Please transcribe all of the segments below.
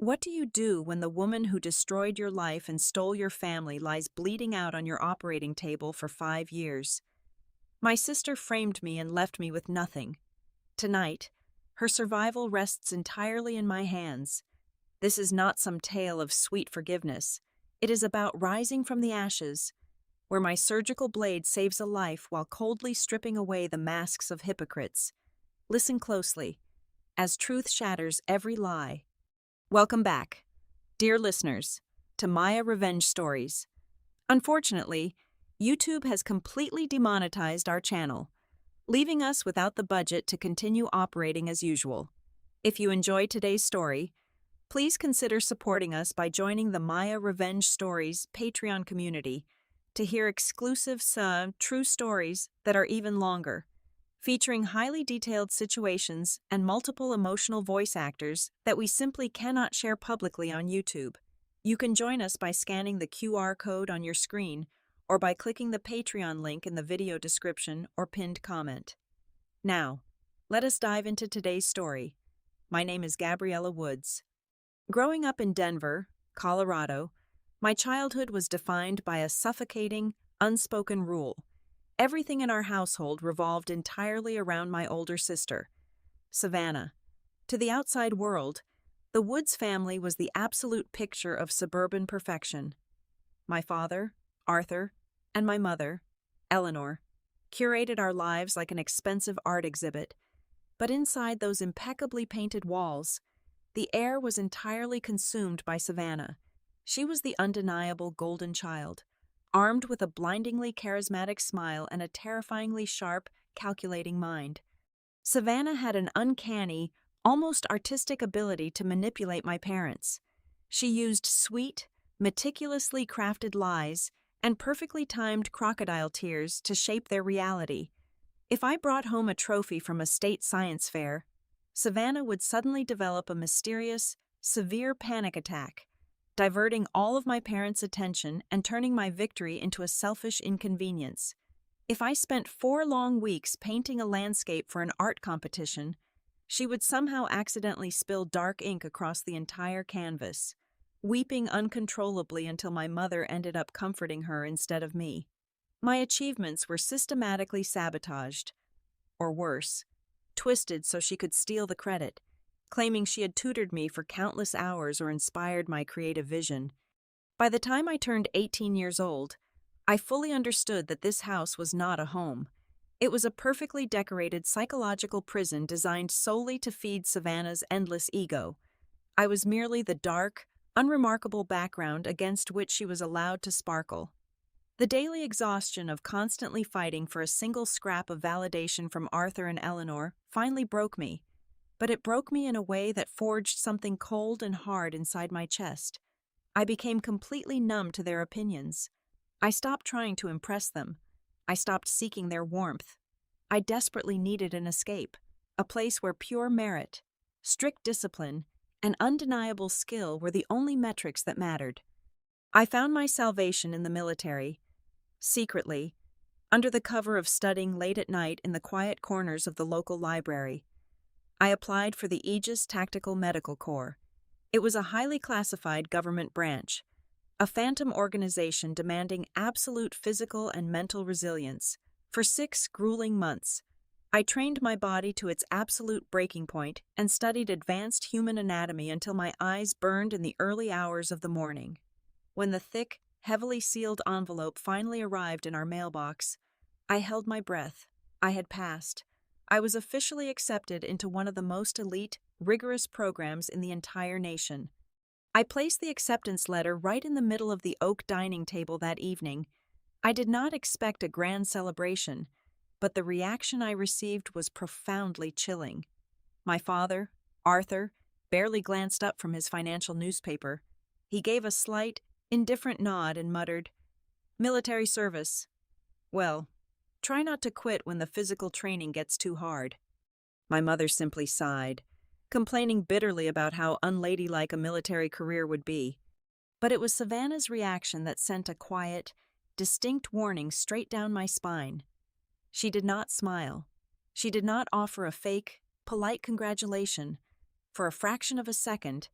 What do you do when the woman who destroyed your life and stole your family lies bleeding out on your operating table for 5 years? My sister framed me and left me with nothing. Tonight, her survival rests entirely in my hands. This is not some tale of sweet forgiveness. It is about rising from the ashes, where my surgical blade saves a life while coldly stripping away the masks of hypocrites. Listen closely, as truth shatters every lie. Welcome back, dear listeners, to Maya Revenge Stories. Unfortunately, YouTube has completely demonetized our channel, leaving us without the budget to continue operating as usual. If you enjoyed today's story, please consider supporting us by joining the Maya Revenge Stories Patreon community to hear exclusive, true stories that are even longer, featuring highly detailed situations and multiple emotional voice actors that we simply cannot share publicly on YouTube. You can join us by scanning the QR code on your screen or by clicking the Patreon link in the video description or pinned comment. Now, let us dive into today's story. My name is Gabriella Woods. Growing up in Denver, Colorado, my childhood was defined by a suffocating, unspoken rule. Everything in our household revolved entirely around my older sister, Savannah. To the outside world, the Woods family was the absolute picture of suburban perfection. My father, Arthur, and my mother, Eleanor, curated our lives like an expensive art exhibit, but inside those impeccably painted walls, the air was entirely consumed by Savannah. She was the undeniable golden child, armed with a blindingly charismatic smile and a terrifyingly sharp, calculating mind. Savannah had an uncanny, almost artistic ability to manipulate my parents. She used sweet, meticulously crafted lies and perfectly timed crocodile tears to shape their reality. If I brought home a trophy from a state science fair, Savannah would suddenly develop a mysterious, severe panic attack, diverting all of my parents' attention and turning my victory into a selfish inconvenience. If I spent 4 long weeks painting a landscape for an art competition, she would somehow accidentally spill dark ink across the entire canvas, weeping uncontrollably until my mother ended up comforting her instead of me. My achievements were systematically sabotaged, or worse, twisted so she could steal the credit, claiming she had tutored me for countless hours or inspired my creative vision. By the time I turned 18 years old, I fully understood that this house was not a home. It was a perfectly decorated psychological prison designed solely to feed Savannah's endless ego. I was merely the dark, unremarkable background against which she was allowed to sparkle. The daily exhaustion of constantly fighting for a single scrap of validation from Arthur and Eleanor finally broke me. But it broke me in a way that forged something cold and hard inside my chest. I became completely numb to their opinions. I stopped trying to impress them. I stopped seeking their warmth. I desperately needed an escape, a place where pure merit, strict discipline, and undeniable skill were the only metrics that mattered. I found my salvation in the military, secretly, under the cover of studying late at night in the quiet corners of the local library. I applied for the Aegis Tactical Medical Corps. It was a highly classified government branch, a phantom organization demanding absolute physical and mental resilience. For 6 grueling months, I trained my body to its absolute breaking point and studied advanced human anatomy until my eyes burned in the early hours of the morning. When the thick, heavily sealed envelope finally arrived in our mailbox, I held my breath. I had passed. I was officially accepted into one of the most elite, rigorous programs in the entire nation. I placed the acceptance letter right in the middle of the oak dining table that evening. I did not expect a grand celebration, but the reaction I received was profoundly chilling. My father, Arthur, barely glanced up from his financial newspaper. He gave a slight, indifferent nod and muttered, "Military service. Well, try not to quit when the physical training gets too hard." My mother simply sighed, complaining bitterly about how unladylike a military career would be. But it was Savannah's reaction that sent a quiet, distinct warning straight down my spine. She did not smile. She did not offer a fake, polite congratulation. For a fraction of a second,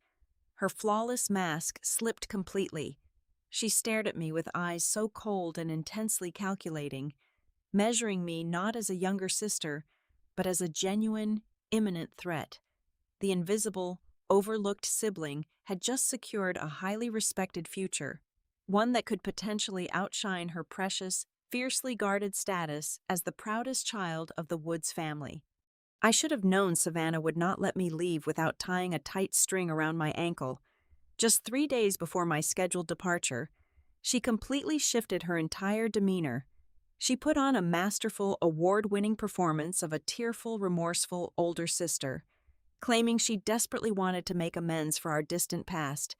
Her flawless mask slipped completely. She stared at me with eyes so cold and intensely calculating, measuring me not as a younger sister, but as a genuine, imminent threat. The invisible, overlooked sibling had just secured a highly respected future, one that could potentially outshine her precious, fiercely guarded status as the proudest child of the Woods family. I should have known Savannah would not let me leave without tying a tight string around my ankle. Just 3 days before my scheduled departure, she completely shifted her entire demeanor. She put on a masterful, award-winning performance of a tearful, remorseful older sister, claiming she desperately wanted to make amends for our distant past.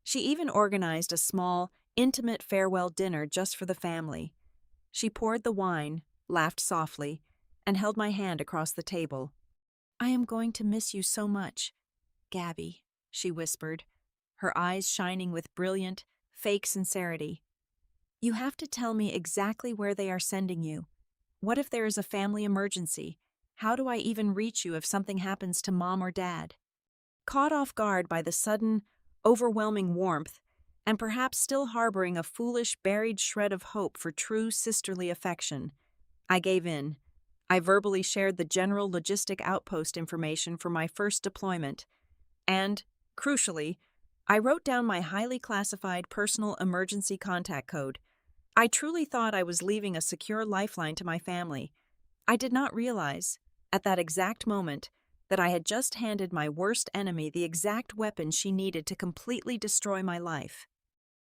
She even organized a small, intimate farewell dinner just for the family. She poured the wine, laughed softly, and held my hand across the table. "I am going to miss you so much, Gabby," she whispered, her eyes shining with brilliant, fake sincerity. "You have to tell me exactly where they are sending you. What if there is a family emergency? How do I even reach you if something happens to Mom or Dad?" Caught off guard by the sudden, overwhelming warmth, and perhaps still harboring a foolish, buried shred of hope for true sisterly affection, I gave in. I verbally shared the general logistic outpost information for my first deployment, and, crucially, I wrote down my highly classified personal emergency contact code. I truly thought I was leaving a secure lifeline to my family. I did not realize, at that exact moment, that I had just handed my worst enemy the exact weapon she needed to completely destroy my life.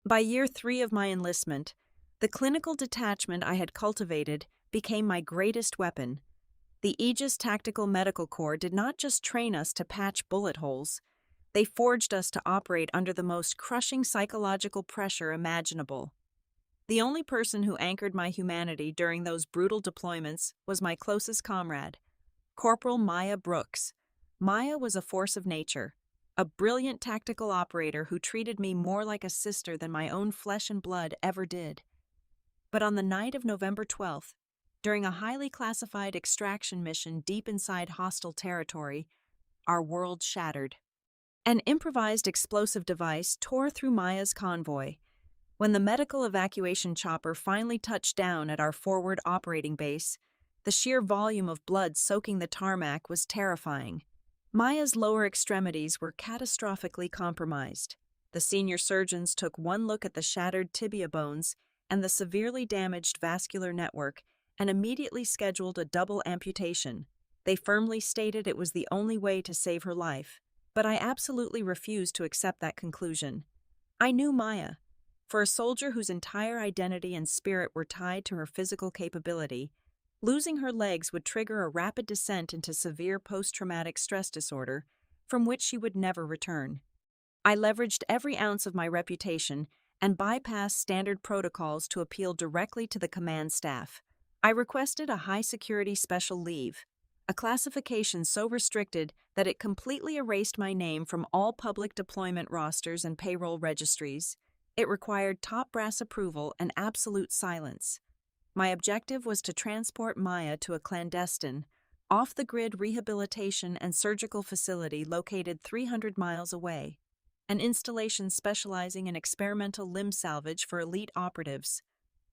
By year 3 of my enlistment, the clinical detachment I had cultivated became my greatest weapon. The Aegis Tactical Medical Corps did not just train us to patch bullet holes, they forged us to operate under the most crushing psychological pressure imaginable. The only person who anchored my humanity during those brutal deployments was my closest comrade, Corporal Maya Brooks. Maya was a force of nature, a brilliant tactical operator who treated me more like a sister than my own flesh and blood ever did. But on the night of November 12th, during a highly classified extraction mission deep inside hostile territory, our world shattered. An improvised explosive device tore through Maya's convoy. When the medical evacuation chopper finally touched down at our forward operating base, the sheer volume of blood soaking the tarmac was terrifying. Maya's lower extremities were catastrophically compromised. The senior surgeons took one look at the shattered tibia bones and the severely damaged vascular network and immediately scheduled a double amputation. They firmly stated it was the only way to save her life, but I absolutely refused to accept that conclusion. I knew Maya. For a soldier whose entire identity and spirit were tied to her physical capability, losing her legs would trigger a rapid descent into severe post-traumatic stress disorder from which she would never return. I leveraged every ounce of my reputation and bypassed standard protocols to appeal directly to the command staff. I requested a high-security special leave, a classification so restricted that it completely erased my name from all public deployment rosters and payroll registries. It required top brass approval and absolute silence. My objective was to transport Maya to a clandestine, off-the-grid rehabilitation and surgical facility located 300 miles away, an installation specializing in experimental limb salvage for elite operatives.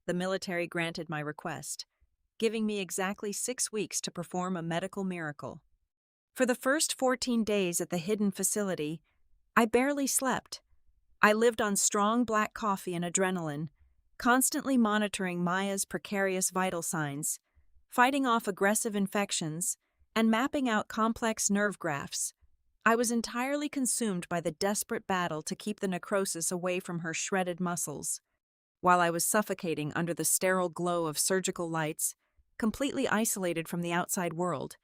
The military granted my request, giving me exactly 6 weeks to perform a medical miracle. For the first 14 days at the hidden facility, I barely slept. I lived on strong black coffee and adrenaline, constantly monitoring Maya's precarious vital signs, fighting off aggressive infections, and mapping out complex nerve graphs. I was entirely consumed by the desperate battle to keep the necrosis away from her shredded muscles. While I was suffocating under the sterile glow of surgical lights, completely isolated from the outside world,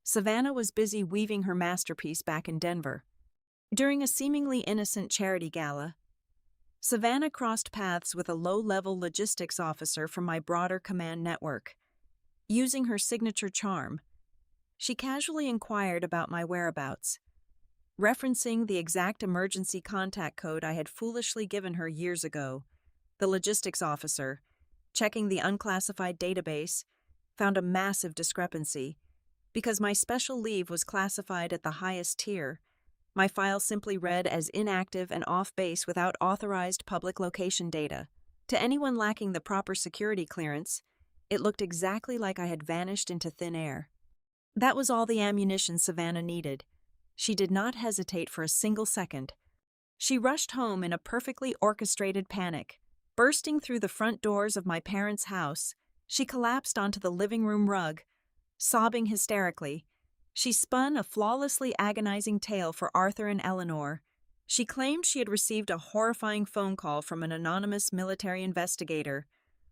Savannah was busy weaving her masterpiece back in Denver. During a seemingly innocent charity gala, Savannah crossed paths with a low-level logistics officer from my broader command network. Using her signature charm, she casually inquired about my whereabouts, referencing the exact emergency contact code I had foolishly given her years ago. The logistics officer, checking the unclassified database, found a massive discrepancy. Because my special leave was classified at the highest tier, My file simply read as inactive and off base without authorized public location data. To anyone lacking the proper security clearance, it looked exactly like I had vanished into thin air. That was all the ammunition Savannah needed. She did not hesitate for a single second. She rushed home in a perfectly orchestrated panic. Bursting through the front doors of my parents' house, she collapsed onto the living room rug, sobbing hysterically. She spun a flawlessly agonizing tale for Arthur and Eleanor. She claimed she had received a horrifying phone call from an anonymous military investigator.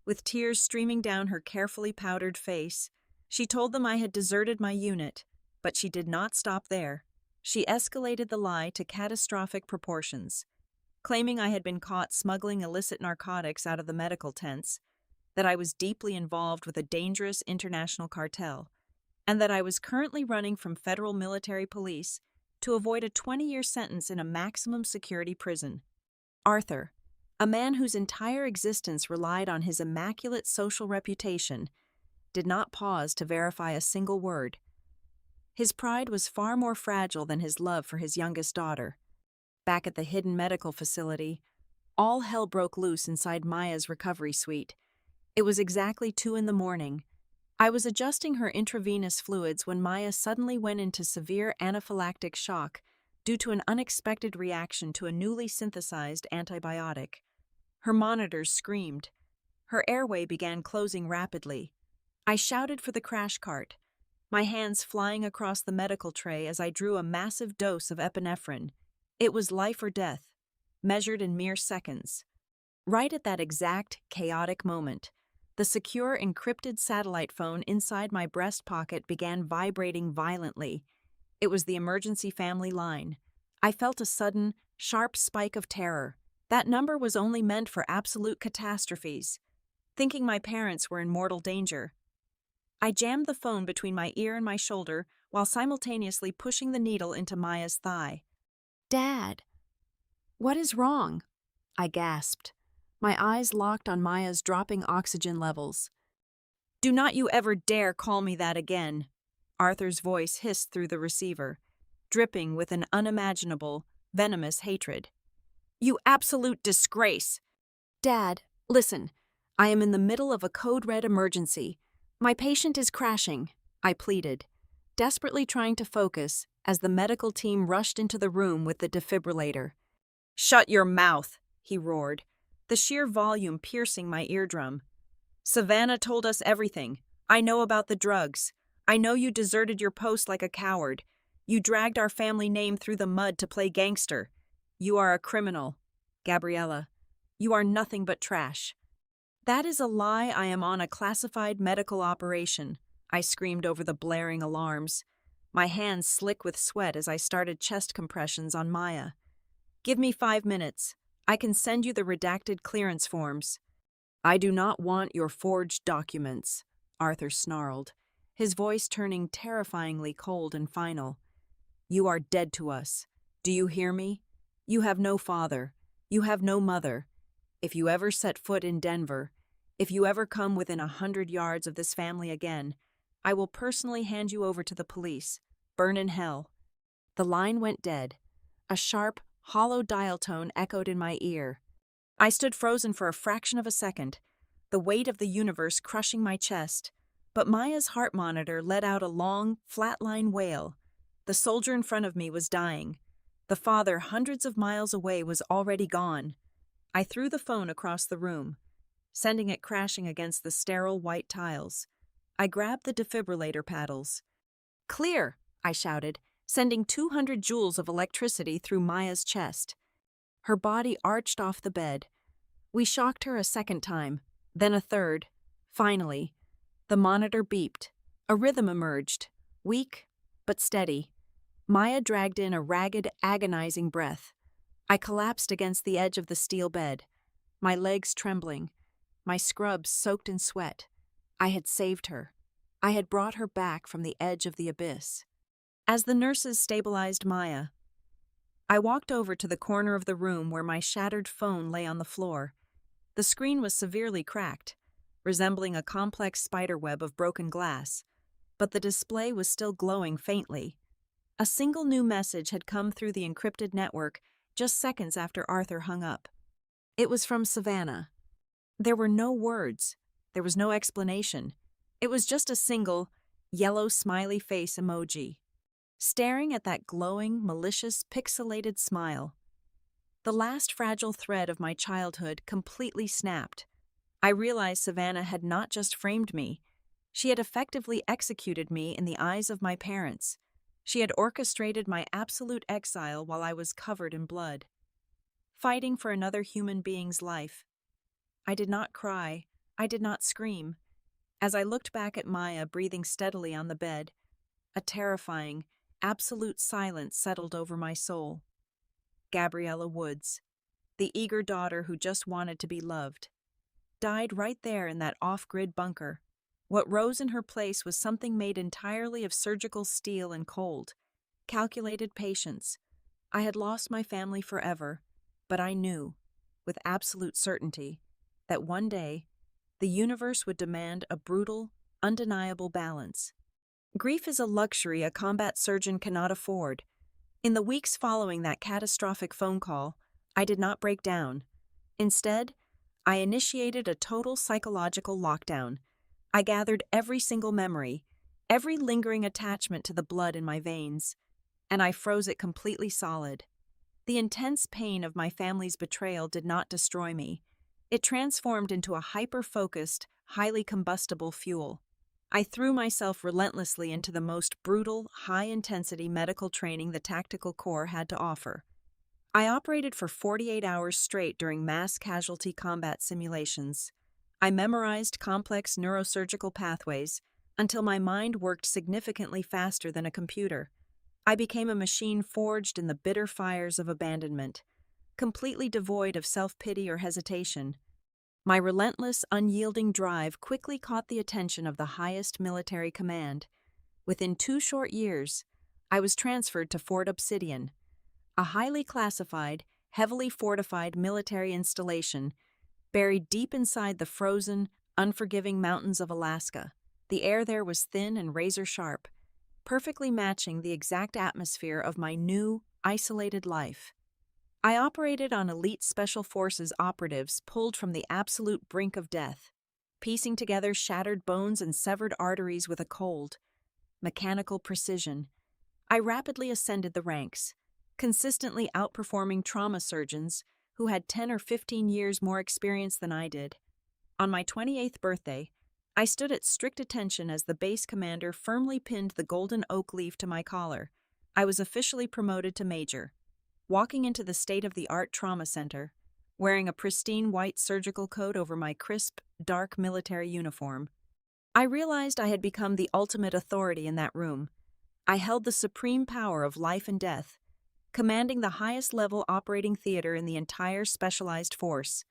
With tears streaming down her carefully powdered face, she told them I had deserted my unit, but she did not stop there. She escalated the lie to catastrophic proportions, claiming I had been caught smuggling illicit narcotics out of the medical tents, that I was deeply involved with a dangerous international cartel, and that I was currently running from federal military police to avoid a 20-year sentence in a maximum security prison. Arthur, a man whose entire existence relied on his immaculate social reputation, did not pause to verify a single word. His pride was far more fragile than his love for his youngest daughter. Back at the hidden medical facility, all hell broke loose inside Maya's recovery suite. It was exactly 2 a.m. I was adjusting her intravenous fluids when Maya suddenly went into severe anaphylactic shock due to an unexpected reaction to a newly synthesized antibiotic. Her monitors screamed. Her airway began closing rapidly. I shouted for the crash cart, my hands flying across the medical tray as I drew a massive dose of epinephrine. It was life or death, measured in mere seconds. Right at that exact, chaotic moment, the secure encrypted satellite phone inside my breast pocket began vibrating violently. It was the emergency family line. I felt a sudden, sharp spike of terror. That number was only meant for absolute catastrophes. Thinking my parents were in mortal danger, I jammed the phone between my ear and my shoulder while simultaneously pushing the needle into Maya's thigh. "Dad, what is wrong?" I gasped, my eyes locked on Maya's dropping oxygen levels. "Do not you ever dare call me that again," Arthur's voice hissed through the receiver, dripping with an unimaginable, venomous hatred. "You absolute disgrace!" "Dad, listen, I am in the middle of a code-red emergency. My patient is crashing," I pleaded, desperately trying to focus as the medical team rushed into the room with the defibrillator. "Shut your mouth," he roared, the sheer volume piercing my eardrum. "Savannah told us everything. I know about the drugs. I know you deserted your post like a coward. You dragged our family name through the mud to play gangster. You are a criminal. Gabriella, you are nothing but trash." "That is a lie. I am on a classified medical operation," I screamed over the blaring alarms, my hands slick with sweat as I started chest compressions on Maya. "Give me 5 minutes. I can send you the redacted clearance forms." "I do not want your forged documents," Arthur snarled, his voice turning terrifyingly cold and final. "You are dead to us. Do you hear me? You have no father. You have no mother. If you ever set foot in Denver, if you ever come within 100 yards of this family again, I will personally hand you over to the police. Burn in hell." The line went dead. A sharp, hollow dial tone echoed in my ear. I stood frozen for a fraction of a second, the weight of the universe crushing my chest. But Maya's heart monitor let out a long, flatline wail. The soldier in front of me was dying. The father, hundreds of miles away, was already gone. I threw the phone across the room, sending it crashing against the sterile white tiles. I grabbed the defibrillator paddles. "Clear!" I shouted, sending 200 joules of electricity through Maya's chest. Her body arched off the bed. We shocked her a second time, then a third. Finally, the monitor beeped. A rhythm emerged, weak but steady. Maya dragged in a ragged, agonizing breath. I collapsed against the edge of the steel bed, my legs trembling, my scrubs soaked in sweat. I had saved her. I had brought her back from the edge of the abyss. As the nurses stabilized Maya, I walked over to the corner of the room where my shattered phone lay on the floor. The screen was severely cracked, resembling a complex spiderweb of broken glass, but the display was still glowing faintly. A single new message had come through the encrypted network just seconds after Arthur hung up. It was from Savannah. There were no words. There was no explanation. It was just a single, yellow smiley face emoji, staring at that glowing, malicious, pixelated smile. The last fragile thread of my childhood completely snapped. I realized Savannah had not just framed me. She had effectively executed me in the eyes of my parents. She had orchestrated my absolute exile while I was covered in blood, fighting for another human being's life. I did not cry. I did not scream. As I looked back at Maya breathing steadily on the bed, a terrifying, absolute silence settled over my soul. Gabriella Woods, the eager daughter who just wanted to be loved, died right there in that off-grid bunker. What rose in her place was something made entirely of surgical steel and cold, calculated patience. I had lost my family forever, but I knew, with absolute certainty, that one day, the universe would demand a brutal, undeniable balance. Grief is a luxury a combat surgeon cannot afford. In the weeks following that catastrophic phone call, I did not break down. Instead, I initiated a total psychological lockdown. I gathered every single memory, every lingering attachment to the blood in my veins, and I froze it completely solid. The intense pain of my family's betrayal did not destroy me. It transformed into a hyper-focused, highly combustible fuel. I threw myself relentlessly into the most brutal, high-intensity medical training the Tactical Corps had to offer. I operated for 48 hours straight during mass casualty combat simulations. I memorized complex neurosurgical pathways until my mind worked significantly faster than a computer. I became a machine forged in the bitter fires of abandonment, completely devoid of self-pity or hesitation. My relentless, unyielding drive quickly caught the attention of the highest military command. Within 2 short years, I was transferred to Fort Obsidian, a highly classified, heavily fortified military installation buried deep inside the frozen, unforgiving mountains of Alaska. The air there was thin and razor-sharp, perfectly matching the exact atmosphere of my new, isolated life. I operated on elite Special Forces operatives pulled from the absolute brink of death, piecing together shattered bones and severed arteries with a cold, mechanical precision. I rapidly ascended the ranks, consistently outperforming trauma surgeons who had 10 or 15 years more experience than I did. On my 28th birthday, I stood at strict attention as the base commander firmly pinned the golden oak leaf to my collar. I was officially promoted to major. Walking into the state-of-the-art trauma center, wearing a pristine white surgical coat over my crisp, dark military uniform, I realized I had become the ultimate authority in that room. I held the supreme power of life and death, commanding the highest-level operating theater in the entire specialized force.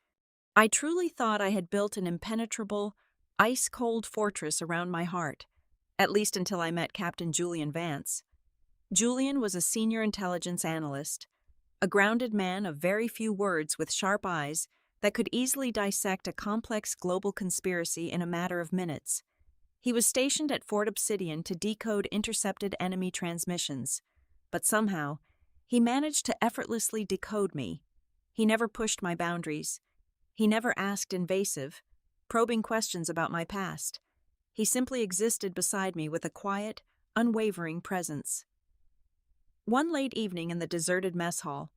I truly thought I had built an impenetrable, ice-cold fortress around my heart, at least until I met Captain Julian Vance. Julian was a senior intelligence analyst, a grounded man of very few words with sharp eyes that could easily dissect a complex global conspiracy in a matter of minutes. He was stationed at Fort Obsidian to decode intercepted enemy transmissions, but somehow, he managed to effortlessly decode me. He never pushed my boundaries. He never asked invasive, probing questions about my past. He simply existed beside me with a quiet, unwavering presence. One late evening in the deserted mess hall,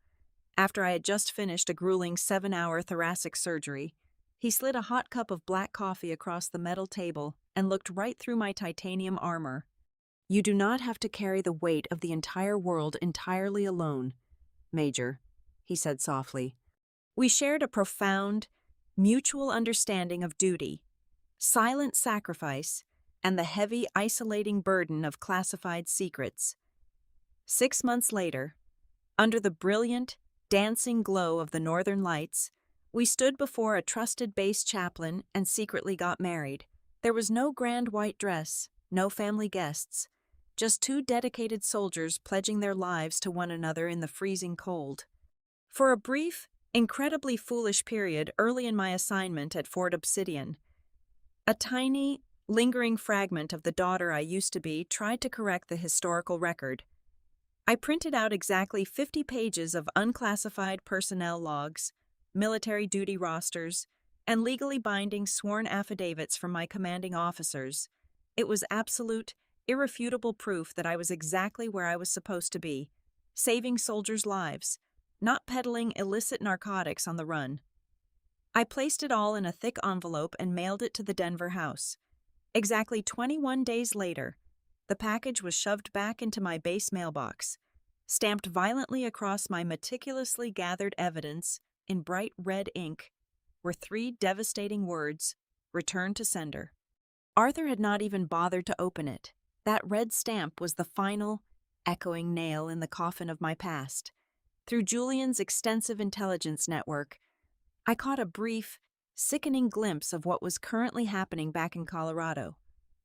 after I had just finished a grueling 7-hour thoracic surgery, he slid a hot cup of black coffee across the metal table and looked right through my titanium armor. "You do not have to carry the weight of the entire world entirely alone, Major," he said softly. We shared a profound, mutual understanding of duty, silent sacrifice, and the heavy, isolating burden of classified secrets. 6 months later, under the brilliant, dancing glow of the Northern Lights, we stood before a trusted base chaplain and secretly got married. There was no grand white dress, no family guests, just 2 dedicated soldiers pledging their lives to one another in the freezing cold. For a brief, incredibly foolish period early in my assignment at Fort Obsidian, a tiny, lingering fragment of the daughter I used to be tried to correct the historical record. I printed out exactly 50 pages of unclassified personnel logs, military duty rosters, and legally binding sworn affidavits from my commanding officers. It was absolute, irrefutable proof that I was exactly where I was supposed to be, saving soldiers' lives, not peddling illicit narcotics on the run. I placed it all in a thick envelope and mailed it to the Denver house. Exactly 21 days later, the package was shoved back into my base mailbox, stamped violently across my meticulously gathered evidence in bright red ink were 3 devastating words: "Return to sender." Arthur had not even bothered to open it. That red stamp was the final, echoing nail in the coffin of my past. Through Julian's extensive intelligence network, I caught a brief, sickening glimpse of what was currently happening back in Colorado.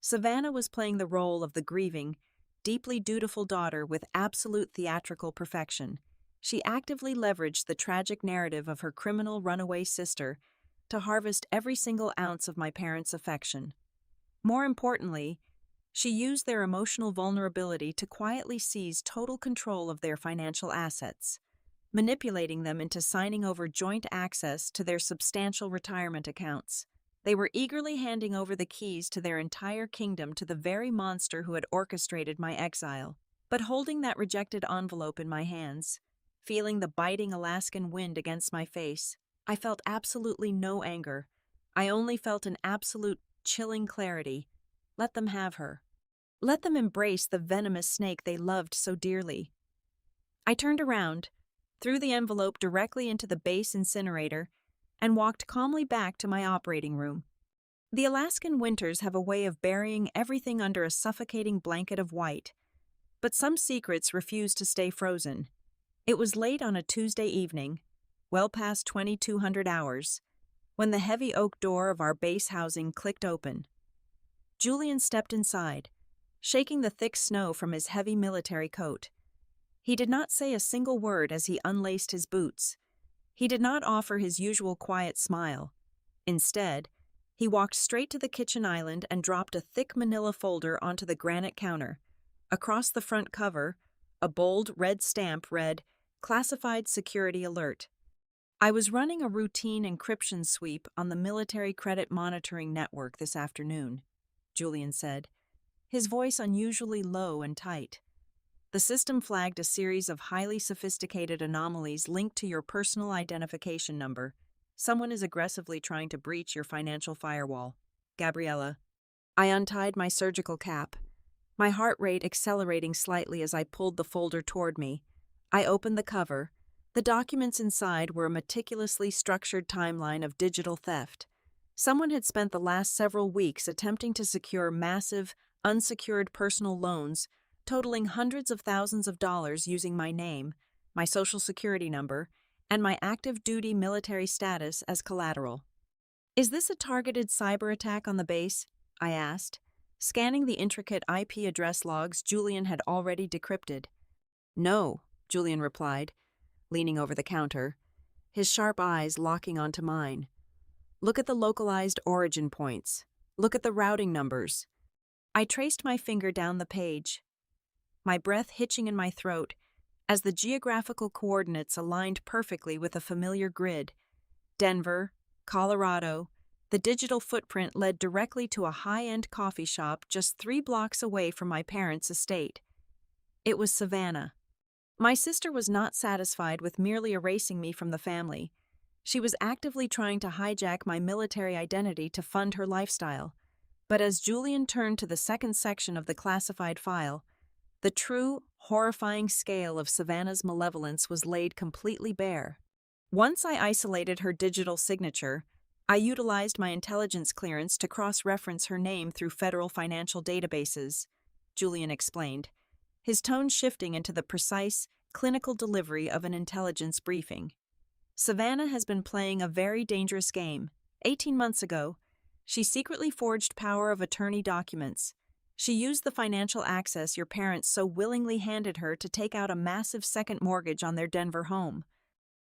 Savannah was playing the role of the grieving, deeply dutiful daughter with absolute theatrical perfection. She actively leveraged the tragic narrative of her criminal runaway sister to harvest every single ounce of my parents' affection. More importantly, she used their emotional vulnerability to quietly seize total control of their financial assets, manipulating them into signing over joint access to their substantial retirement accounts. They were eagerly handing over the keys to their entire kingdom to the very monster who had orchestrated my exile. But holding that rejected envelope in my hands, feeling the biting Alaskan wind against my face, I felt absolutely no anger. I only felt an absolute, chilling clarity. Let them have her. Let them embrace the venomous snake they loved so dearly. I turned around, threw the envelope directly into the base incinerator, and walked calmly back to my operating room. The Alaskan winters have a way of burying everything under a suffocating blanket of white, but some secrets refuse to stay frozen. It was late on a Tuesday evening, well past 2200 hours, when the heavy oak door of our base housing clicked open. Julian stepped inside, shaking the thick snow from his heavy military coat. He did not say a single word as he unlaced his boots. He did not offer his usual quiet smile. Instead, he walked straight to the kitchen island and dropped a thick manila folder onto the granite counter. Across the front cover, a bold red stamp read, "Classified Security Alert." "I was running a routine encryption sweep on the Military Credit Monitoring Network this afternoon," Julian said, his voice unusually low and tight. "The system flagged a series of highly sophisticated anomalies linked to your personal identification number. Someone is aggressively trying to breach your financial firewall. Gabriella." I untied my surgical cap, my heart rate accelerating slightly as I pulled the folder toward me. I opened the cover. The documents inside were a meticulously structured timeline of digital theft. Someone had spent the last several weeks attempting to secure massive, unsecured personal loans totaling hundreds of thousands of dollars using my name, my social security number, and my active duty military status as collateral. "Is this a targeted cyber attack on the base?" I asked, scanning the intricate IP address logs Julian had already decrypted. "No," Julian replied, leaning over the counter, his sharp eyes locking onto mine. "Look at the localized origin points. Look at the routing numbers." I traced my finger down the page, my breath hitching in my throat as the geographical coordinates aligned perfectly with a familiar grid. Denver, Colorado. The digital footprint led directly to a high-end coffee shop just 3 blocks away from my parents' estate. It was Savannah. My sister was not satisfied with merely erasing me from the family. She was actively trying to hijack my military identity to fund her lifestyle. But as Julian turned to the second section of the classified file, the true, horrifying scale of Savannah's malevolence was laid completely bare. Once I isolated her digital signature, I utilized my intelligence clearance to cross-reference her name through federal financial databases, Julian explained, his tone shifting into the precise, clinical delivery of an intelligence briefing. "Savannah has been playing a very dangerous game. 18 months ago, she secretly forged power of attorney documents. She used the financial access your parents so willingly handed her to take out a massive second mortgage on their Denver home."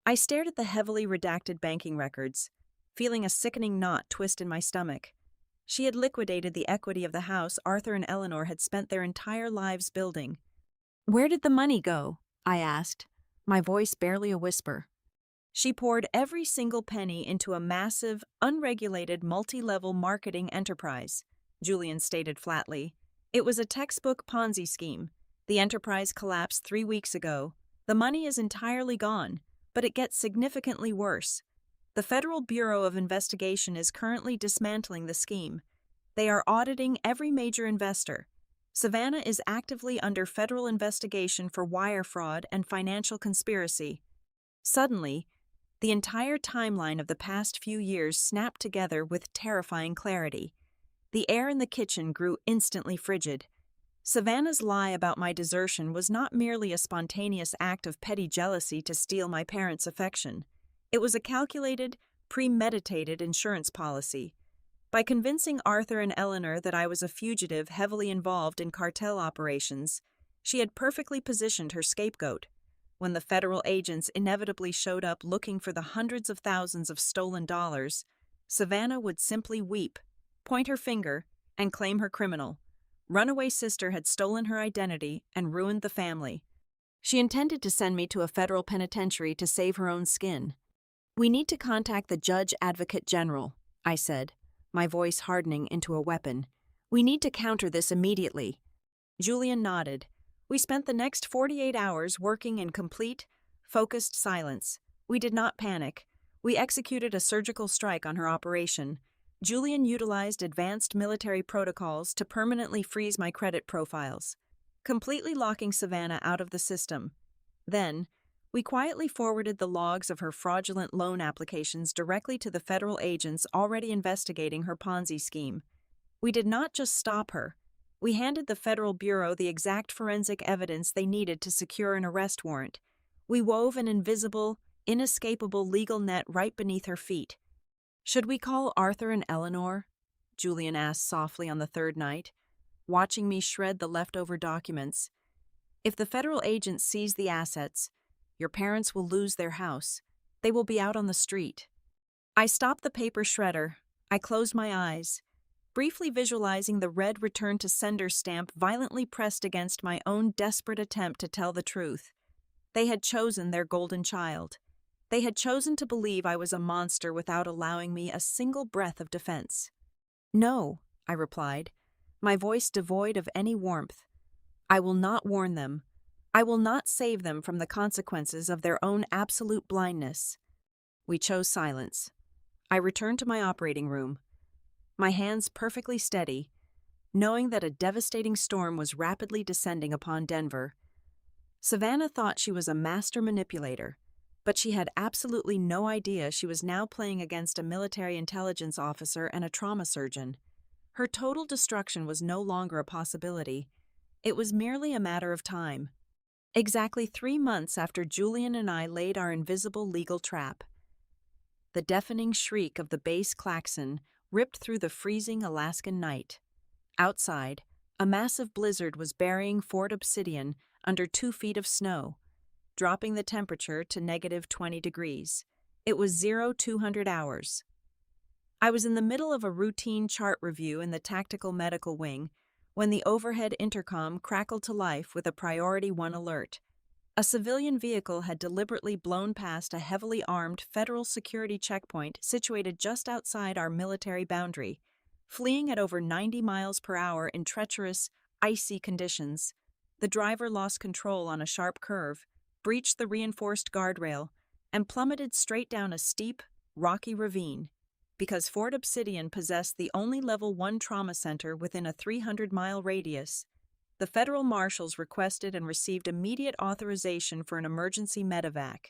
I stared at the heavily redacted banking records, feeling a sickening knot twist in my stomach. She had liquidated the equity of the house Arthur and Eleanor had spent their entire lives building. "Where did the money go?" I asked, my voice barely a whisper. She poured every single penny into a massive, unregulated multi-level marketing enterprise, Julian stated flatly. It was a textbook Ponzi scheme. The enterprise collapsed 3 weeks ago. The money is entirely gone, but it gets significantly worse. The Federal Bureau of Investigation is currently dismantling the scheme. They are auditing every major investor. Savannah is actively under federal investigation for wire fraud and financial conspiracy. Suddenly, the entire timeline of the past few years snapped together with terrifying clarity. The air in the kitchen grew instantly frigid. Savannah's lie about my desertion was not merely a spontaneous act of petty jealousy to steal my parents' affection. It was a calculated, premeditated insurance policy. By convincing Arthur and Eleanor that I was a fugitive heavily involved in cartel operations, she had perfectly positioned her scapegoat. When the federal agents inevitably showed up looking for the hundreds of thousands of stolen dollars, Savannah would simply weep, point her finger, and claim her criminal. Runaway sister had stolen her identity and ruined the family. She intended to send me to a federal penitentiary to save her own skin. "We need to contact the Judge Advocate General," I said, my voice hardening into a weapon. "We need to counter this immediately." Julian nodded. We spent the next 48 hours working in complete, focused silence. We did not panic. We executed a surgical strike on her operation. Julian utilized advanced military protocols to permanently freeze my credit profiles, completely locking Savannah out of the system. Then, we quietly forwarded the logs of her fraudulent loan applications directly to the federal agents already investigating her Ponzi scheme. We did not just stop her. We handed the Federal Bureau the exact forensic evidence they needed to secure an arrest warrant. We wove an invisible, inescapable legal net right beneath her feet. "Should we call Arthur and Eleanor?" Julian asked softly on the third night, watching me shred the leftover documents. "If the federal agents seize the assets, your parents will lose their house. They will be out on the street." I stopped the paper shredder. I closed my eyes, briefly visualizing the red return to sender stamp violently pressed against my own desperate attempt to tell the truth. They had chosen their golden child. They had chosen to believe I was a monster without allowing me a single breath of defense. "No," I replied, my voice devoid of any warmth. "I will not warn them. I will not save them from the consequences of their own absolute blindness." We chose silence. I returned to my operating room, my hands perfectly steady, knowing that a devastating storm was rapidly descending upon Denver. Savannah thought she was a master manipulator, but she had absolutely no idea she was now playing against a military intelligence officer and a trauma surgeon. Her total destruction was no longer a possibility. It was merely a matter of time. Exactly 3 months after Julian and I laid our invisible legal trap, the deafening shriek of the bass klaxon ripped through the freezing Alaskan night. Outside, a massive blizzard was burying Fort Obsidian under 2 feet of snow, dropping the temperature to -20 degrees. It was 0200 hours. I was in the middle of a routine chart review in the tactical medical wing when the overhead intercom crackled to life with a Priority 1 alert. A civilian vehicle had deliberately blown past a heavily armed federal security checkpoint situated just outside our military boundary, fleeing at over 90 miles per hour in treacherous, icy conditions. The driver lost control on a sharp curve, breached the reinforced guardrail, and plummeted straight down a steep, rocky ravine. Because Fort Obsidian possessed the only Level 1 trauma center within a 300-mile radius, the federal marshals requested and received immediate authorization for an emergency medevac.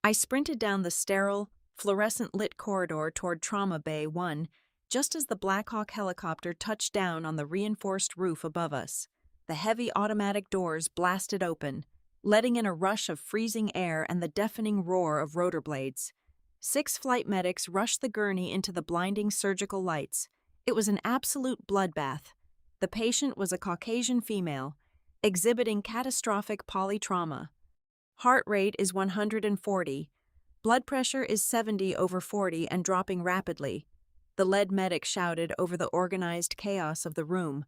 I sprinted down the sterile, fluorescent-lit corridor toward Trauma Bay 1 just as the Black Hawk helicopter touched down on the reinforced roof above us. The heavy automatic doors blasted open, letting in a rush of freezing air and the deafening roar of rotor blades. 6 flight medics rushed the gurney into the blinding surgical lights. It was an absolute bloodbath. The patient was a Caucasian female, exhibiting catastrophic polytrauma. Heart rate is 140. Blood pressure is 70/40 and dropping rapidly. The lead medic shouted over the organized chaos of the room.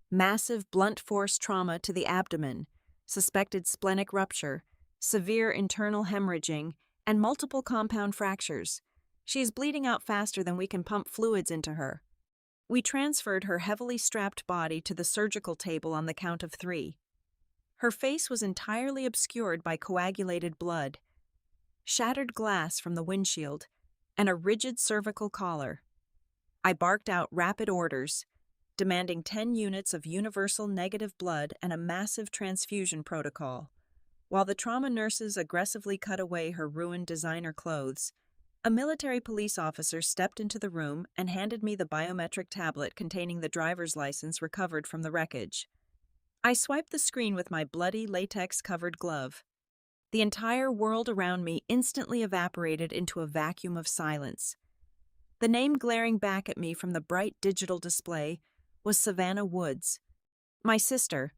Massive blunt force trauma to the abdomen, suspected splenic rupture, severe internal hemorrhaging, and multiple compound fractures. She is bleeding out faster than we can pump fluids into her. We transferred her heavily strapped body to the surgical table on the count of 3. Her face was entirely obscured by coagulated blood, shattered glass from the windshield, and a rigid cervical collar. I barked out rapid orders, demanding 10 units of universal negative blood and a massive transfusion protocol. While the trauma nurses aggressively cut away her ruined designer clothes, a military police officer stepped into the room and handed me the biometric tablet containing the driver's license recovered from the wreckage. I swiped the screen with my bloody latex-covered glove. The entire world around me instantly evaporated into a vacuum of silence. The name glaring back at me from the bright digital display was Savannah Woods. My sister,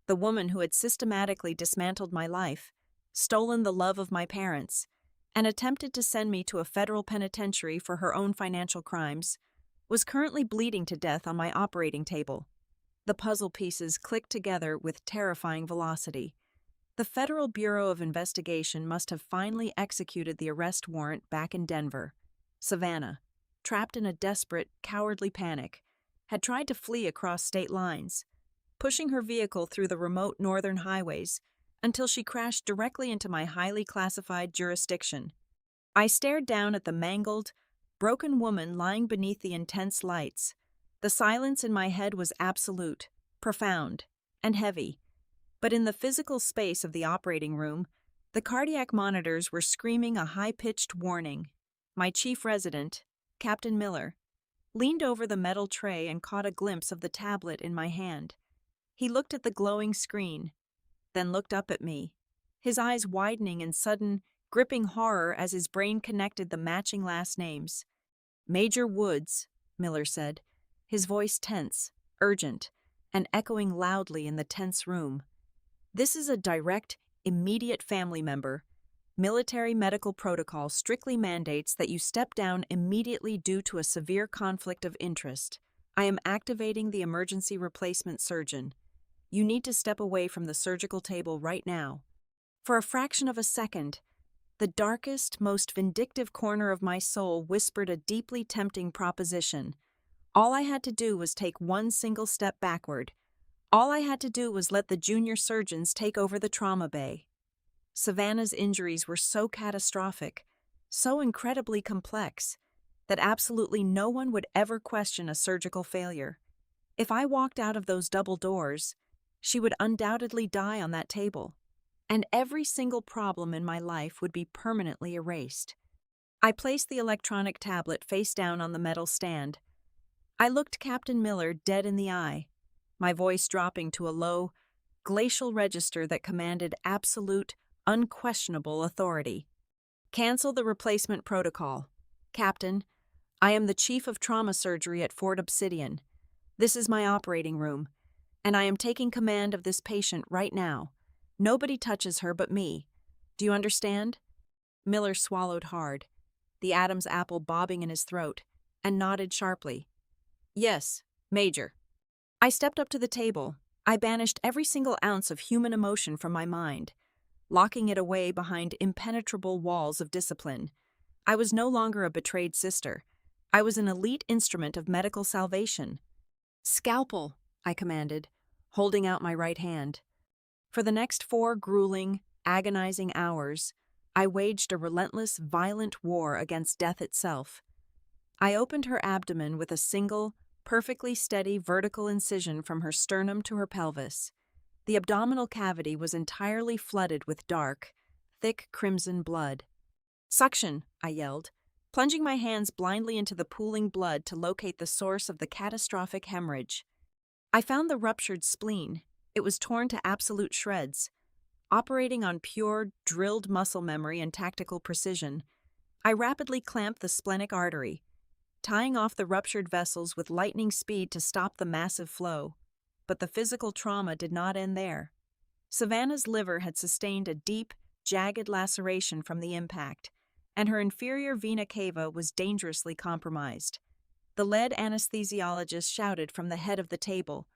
the woman who had systematically dismantled my life, stolen the love of my parents, and attempted to send me to a federal penitentiary for her own financial crimes, was currently bleeding to death on my operating table. The puzzle pieces clicked together with terrifying velocity. The Federal Bureau of Investigation must have finally executed the arrest warrant back in Denver. Savannah, trapped in a desperate, cowardly panic, had tried to flee across state lines, pushing her vehicle through the remote northern highways until she crashed directly into my highly classified jurisdiction. I stared down at the mangled, broken woman lying beneath the intense lights. The silence in my head was absolute, profound, and heavy. But in the physical space of the operating room, the cardiac monitors were screaming a high-pitched warning. My chief resident, Captain Miller, leaned over the metal tray and caught a glimpse of the tablet in my hand. He looked at the glowing screen, then looked up at me, his eyes widening in sudden, gripping horror as his brain connected the matching last names. "Major Woods," Miller said, his voice tense, urgent, and echoing loudly in the tense room. "This is a direct, immediate family member. Military medical protocol strictly mandates that you step down immediately due to a severe conflict of interest. I am activating the emergency replacement surgeon. You need to step away from the surgical table right now." For a fraction of a second, the darkest, most vindictive corner of my soul whispered a deeply tempting proposition. All I had to do was take one single step backward. All I had to do was let the junior surgeons take over the trauma bay. Savannah's injuries were so catastrophic, so incredibly complex, that absolutely no one would ever question a surgical failure. If I walked out of those double doors, she would undoubtedly die on that table, and every single problem in my life would be permanently erased. I placed the electronic tablet face down on the metal stand. I looked Captain Miller dead in the eye, my voice dropping to a low, glacial register that commanded absolute, unquestionable authority. "Cancel the replacement protocol. Captain, I am the Chief of Trauma Surgery at Fort Obsidian. This is my operating room, and I am taking command of this patient right now. Nobody touches her but me. Do you understand?" Miller swallowed hard, the Adam's apple bobbing in his throat, and nodded sharply. "Yes, Major." I stepped up to the table. I banished every single ounce of human emotion from my mind, locking it away behind impenetrable walls of discipline. I was no longer a betrayed sister. I was an elite instrument of medical salvation. "Scalpel," I commanded, holding out my right hand. For the next 4 grueling, agonizing hours, I waged a relentless, violent war against death itself. I opened her abdomen with a single, perfectly steady vertical incision from her sternum to her pelvis. The abdominal cavity was entirely flooded with dark, thick crimson blood. "Suction," I yelled, plunging my hands blindly into the pooling blood to locate the source of the catastrophic hemorrhage. I found the ruptured spleen. It was torn to absolute shreds. Operating on pure, drilled muscle memory and tactical precision, I rapidly clamped the splenic artery, tying off the ruptured vessels with lightning speed to stop the massive flow. But the physical trauma did not end there. Savannah's liver had sustained a deep, jagged laceration from the impact, and her inferior vena cava was dangerously compromised. The lead anesthesiologist shouted from the head of the table,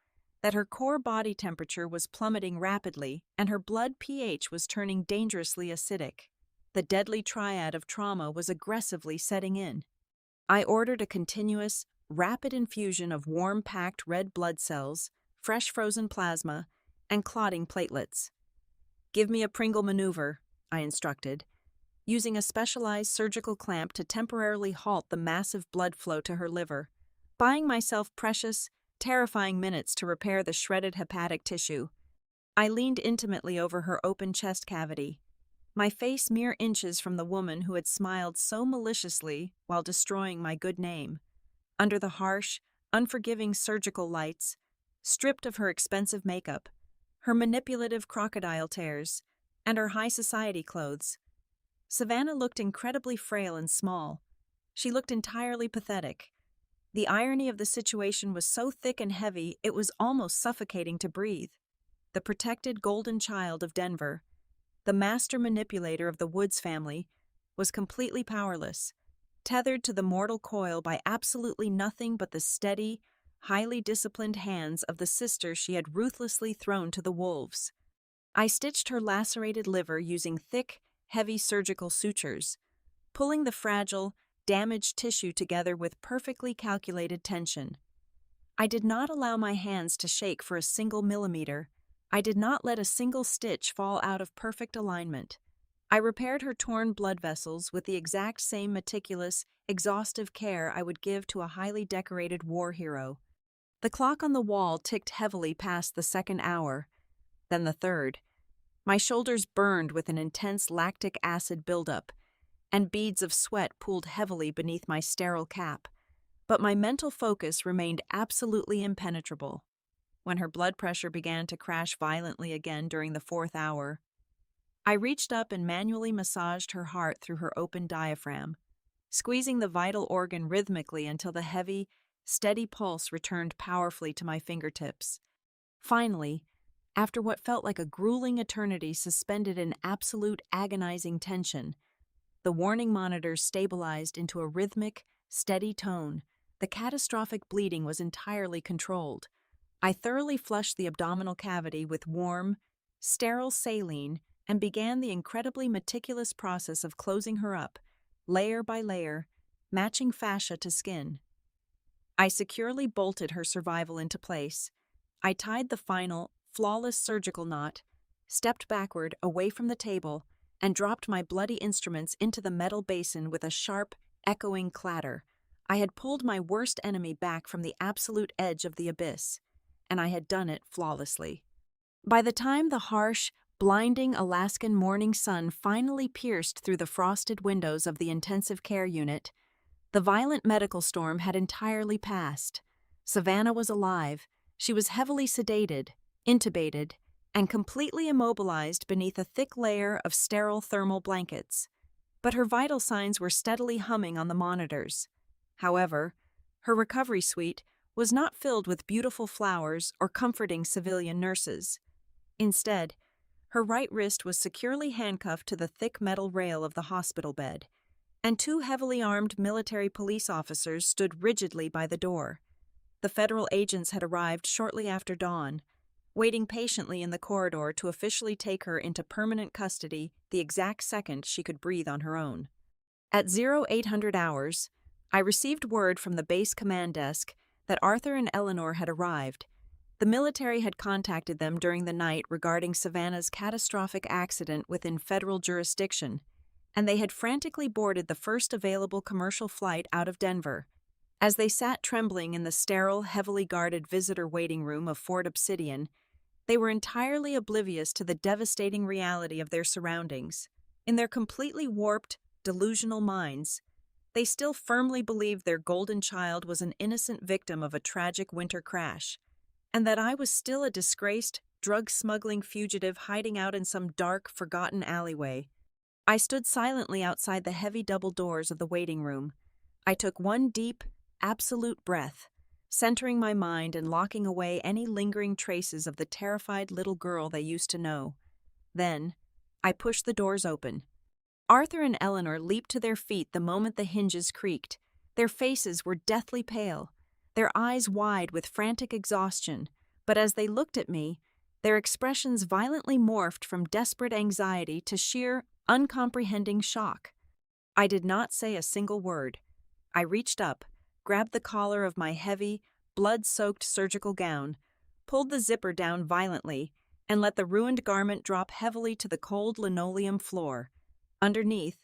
that her core body temperature was plummeting rapidly and her blood pH was turning dangerously acidic. The deadly triad of trauma was aggressively setting in. I ordered a continuous, rapid infusion of warm-packed red blood cells, fresh frozen plasma, and clotting platelets. "Give me a Pringle maneuver," I instructed, using a specialized surgical clamp to temporarily halt the massive blood flow to her liver, buying myself precious, terrifying minutes to repair the shredded hepatic tissue. I leaned intimately over her open chest cavity, my face mere inches from the woman who had smiled so maliciously while destroying my good name. Under the harsh, unforgiving surgical lights, stripped of her expensive makeup, her manipulative crocodile tears, and her high society clothes, Savannah looked incredibly frail and small. She looked entirely pathetic. The irony of the situation was so thick and heavy it was almost suffocating to breathe. The protected golden child of Denver, the master manipulator of the Woods family, was completely powerless, tethered to the mortal coil by absolutely nothing but the steady, highly disciplined hands of the sister she had ruthlessly thrown to the wolves. I stitched her lacerated liver using thick, heavy surgical sutures, pulling the fragile, damaged tissue together with perfectly calculated tension. I did not allow my hands to shake for a single millimeter. I did not let a single stitch fall out of perfect alignment. I repaired her torn blood vessels with the exact same meticulous, exhaustive care I would give to a highly decorated war hero. The clock on the wall ticked heavily past the second hour, then the third. My shoulders burned with an intense lactic acid buildup, and beads of sweat pooled heavily beneath my sterile cap, but my mental focus remained absolutely impenetrable. When her blood pressure began to crash violently again during the fourth hour, I reached up and manually massaged her heart through her open diaphragm, squeezing the vital organ rhythmically until the heavy, steady pulse returned powerfully to my fingertips. Finally, after what felt like a grueling eternity suspended in absolute agonizing tension, the warning monitors stabilized into a rhythmic, steady tone. The catastrophic bleeding was entirely controlled. I thoroughly flushed the abdominal cavity with warm, sterile saline and began the incredibly meticulous process of closing her up, layer by layer, matching fascia to skin. I securely bolted her survival into place. I tied the final, flawless surgical knot, stepped backward away from the table, and dropped my bloody instruments into the metal basin with a sharp, echoing clatter. I had pulled my worst enemy back from the absolute edge of the abyss, and I had done it flawlessly. By the time the harsh, blinding Alaskan morning sun finally pierced through the frosted windows of the intensive care unit, the violent medical storm had entirely passed. Savannah was alive. She was heavily sedated, intubated, and completely immobilized beneath a thick layer of sterile thermal blankets. But her vital signs were steadily humming on the monitors. However, her recovery suite was not filled with beautiful flowers or comforting civilian nurses. Instead, her right wrist was securely handcuffed to the thick metal rail of the hospital bed, and two heavily armed military police officers stood rigidly by the door. The federal agents had arrived shortly after dawn, waiting patiently in the corridor to officially take her into permanent custody the exact second she could breathe on her own. At 0800 hours, I received word from the base command desk that Arthur and Eleanor had arrived. The military had contacted them during the night regarding Savannah's catastrophic accident within federal jurisdiction, and they had frantically boarded the first available commercial flight out of Denver. As they sat trembling in the sterile, heavily guarded visitor waiting room of Fort Obsidian, they were entirely oblivious to the devastating reality of their surroundings. In their completely warped, delusional minds, they still firmly believed their golden child was an innocent victim of a tragic winter crash, and that I was still a disgraced, drug-smuggling fugitive hiding out in some dark, forgotten alleyway. I stood silently outside the heavy double doors of the waiting room. I took one deep, absolute breath, centering my mind and locking away any lingering traces of the terrified little girl they used to know. Then, I pushed the doors open. Arthur and Eleanor leaped to their feet the moment the hinges creaked. Their faces were deathly pale, their eyes wide with frantic exhaustion, But as they looked at me, their expressions violently morphed from desperate anxiety to sheer, uncomprehending shock. I did not say a single word. I reached up, grabbed the collar of my heavy, blood-soaked surgical gown, pulled the zipper down violently, and let the ruined garment drop heavily to the cold linoleum floor. Underneath,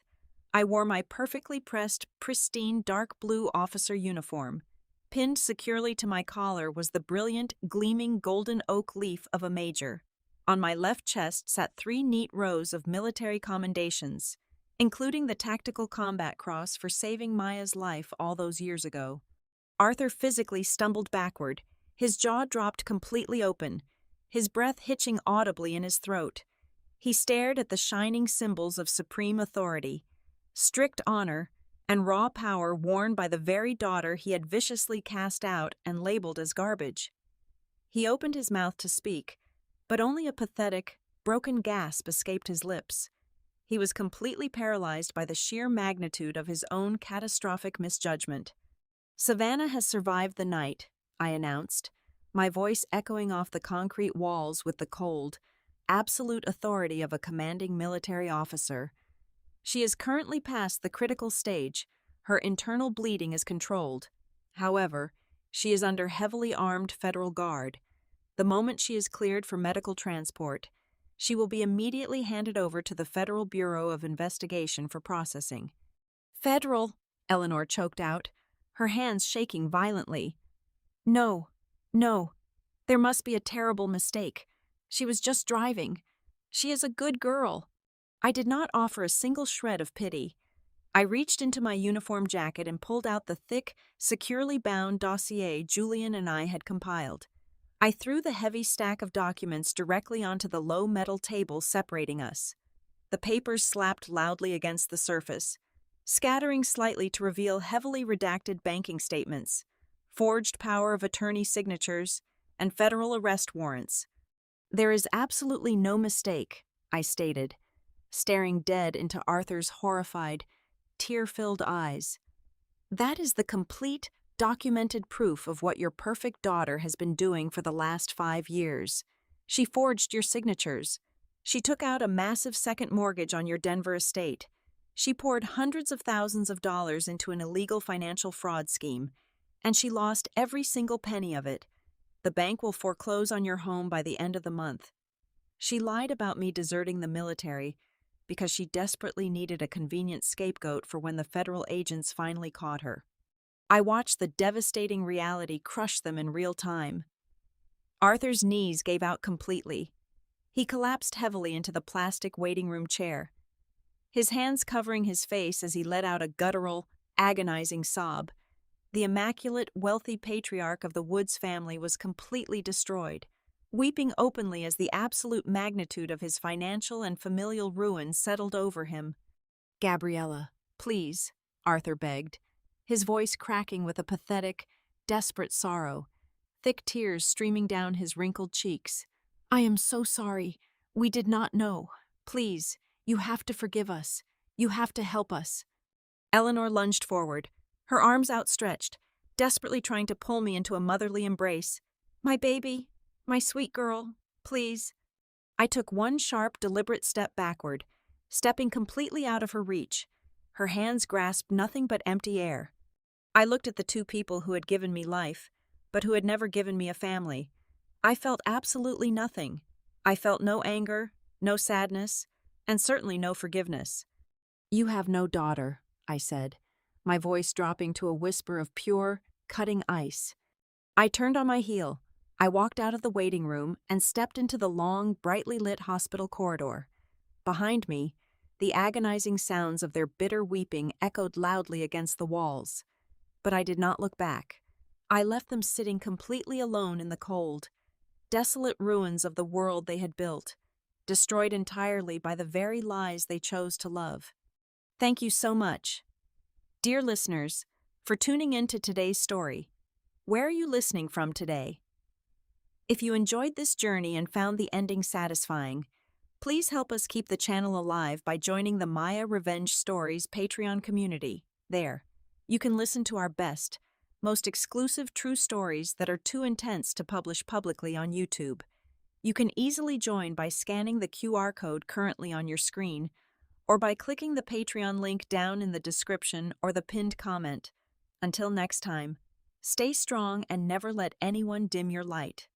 I wore my perfectly pressed, pristine dark blue officer uniform. Pinned securely to my collar was the brilliant, gleaming golden oak leaf of a major. On my left chest sat 3 neat rows of military commendations, including the Tactical Combat Cross for saving Maya's life all those years ago. Arthur physically stumbled backward, his jaw dropped completely open, his breath hitching audibly in his throat. He stared at the shining symbols of supreme authority, strict honor, and raw power worn by the very daughter he had viciously cast out and labeled as garbage. He opened his mouth to speak, but only a pathetic, broken gasp escaped his lips. He was completely paralyzed by the sheer magnitude of his own catastrophic misjudgment. "Savannah has survived the night," I announced, my voice echoing off the concrete walls with the cold, absolute authority of a commanding military officer. "She is currently past the critical stage. Her internal bleeding is controlled. However, she is under heavily armed federal guard. The moment she is cleared for medical transport, she will be immediately handed over to the Federal Bureau of Investigation for processing." "Federal," Eleanor choked out, her hands shaking violently. No, there must be a terrible mistake. She was just driving. She is a good girl." I did not offer a single shred of pity. I reached into my uniform jacket and pulled out the thick, securely bound dossier Julian and I had compiled. I threw the heavy stack of documents directly onto the low metal table separating us. The papers slapped loudly against the surface, scattering slightly to reveal heavily redacted banking statements, forged power of attorney signatures, and federal arrest warrants. "There is absolutely no mistake," I stated, staring dead into Arthur's horrified, tear-filled eyes. "That is the complete, documented proof of what your perfect daughter has been doing for the last 5 years. She forged your signatures. She took out a massive second mortgage on your Denver estate. She poured hundreds of thousands of dollars into an illegal financial fraud scheme, and she lost every single penny of it. The bank will foreclose on your home by the end of the month. She lied about me deserting the military because she desperately needed a convenient scapegoat for when the federal agents finally caught her. I watched the devastating reality crush them in real time." Arthur's knees gave out completely. He collapsed heavily into the plastic waiting room chair, his hands covering his face as he let out a guttural, agonizing sob. The immaculate, wealthy patriarch of the Woods family was completely destroyed, weeping openly as the absolute magnitude of his financial and familial ruin settled over him. "Gabriella, please," Arthur begged, his voice cracking with a pathetic, desperate sorrow, thick tears streaming down his wrinkled cheeks. "I am so sorry. We did not know. Please, you have to forgive us. You have to help us." Eleanor lunged forward, her arms outstretched, desperately trying to pull me into a motherly embrace. "My baby, my sweet girl, please." I took one sharp, deliberate step backward, stepping completely out of her reach. Her hands grasped nothing but empty air. I looked at the 2 people who had given me life, but who had never given me a family. I felt absolutely nothing. I felt no anger, no sadness, and certainly no forgiveness. "You have no daughter," I said, my voice dropping to a whisper of pure, cutting ice. I turned on my heel. I walked out of the waiting room and stepped into the long, brightly lit hospital corridor. Behind me, the agonizing sounds of their bitter weeping echoed loudly against the walls. But I did not look back. I left them sitting completely alone in the cold, desolate ruins of the world they had built, destroyed entirely by the very lies they chose to love. Thank you so much, dear listeners, for tuning in to today's story. Where are you listening from today? If you enjoyed this journey and found the ending satisfying, please help us keep the channel alive by joining the Maya Revenge Stories Patreon community. There, you can listen to our best, most exclusive true stories that are too intense to publish publicly on YouTube. You can easily join by scanning the QR code currently on your screen or by clicking the Patreon link down in the description or the pinned comment. Until next time, stay strong and never let anyone dim your light.